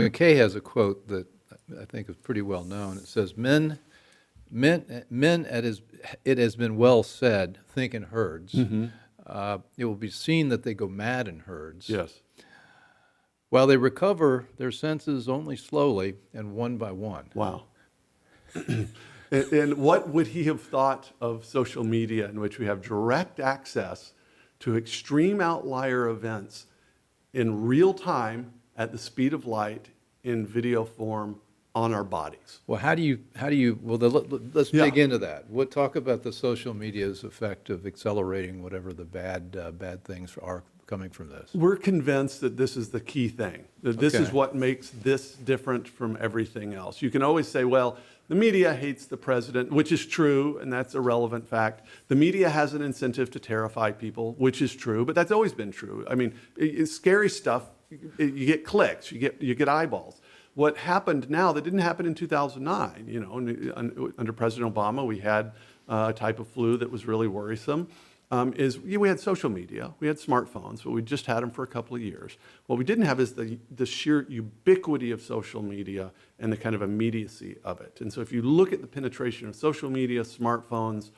McKay has a quote that I think is pretty well known. It says, men, it has been well said, think in herds. It will be seen that they go mad in herds. Yes. While they recover their senses only slowly and one by one. Wow. And what would he have thought of social media, in which we have direct access to extreme outlier events in real time at the speed of light in video form on our bodies? Well, let's Yeah. dig into that. Talk about the social media's effect of accelerating whatever the bad things are coming from this. We're convinced that this is the key thing, that this is Okay. what makes this different from everything else. You can always say, well, the media hates the president, which is true, and that's a relevant fact. The media has an incentive to terrify people, which is true, but that's always been true. I mean, it's scary stuff. You get clicks, you get eyeballs. What happened now that didn't happen in 2009, under President Obama, we had a type of flu that was really worrisome. We had social media, we had smartphones, but we just had them for a couple of years. What we didn't have is the sheer ubiquity of social media and the kind of immediacy of it. And so if you look at the penetration of social media, smartphones,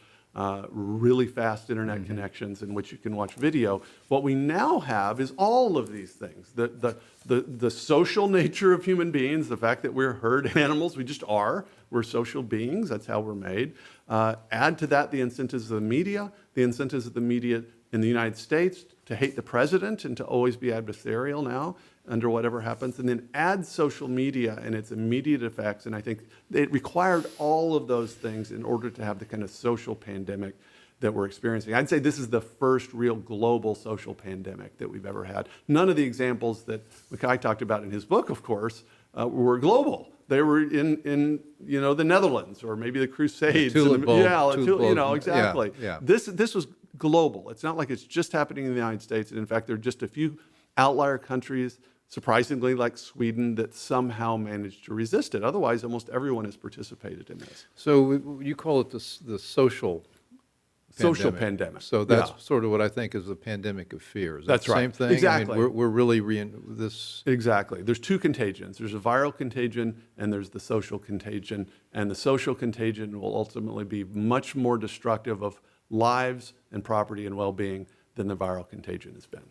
really fast internet connections in which you can watch video, what we now have is all of these things. The social nature of human beings, the fact that we're herd animals, we just are. We're social beings, that's how we're made. Add to that the incentives of the media in the United States to hate the president and to always be adversarial now under whatever happens, and then add social media and its immediate effects. And I think it required all of those things in order to have the kind of social pandemic that we're experiencing. I'd say this is the first real global social pandemic that we've ever had. None of the examples that Mackay talked about in his book, of course, were global. They were in the Netherlands or maybe the Crusades. Tulip Bowl. Exactly. Yeah. This was global. It's not like it's just happening in the United States. And in fact, there are just a few outlier countries, surprisingly like Sweden, that somehow managed to resist it. Otherwise, almost everyone has participated in this. So you call it the social pandemic. So that's sort of what I think is the pandemic of fear. Is that That's the right. same thing? Exactly. I mean, we're really this. Exactly. There's two contagions. There's a viral contagion and there's the social contagion. And the social contagion will ultimately be much more destructive of lives and property and well-being than the viral contagion has been.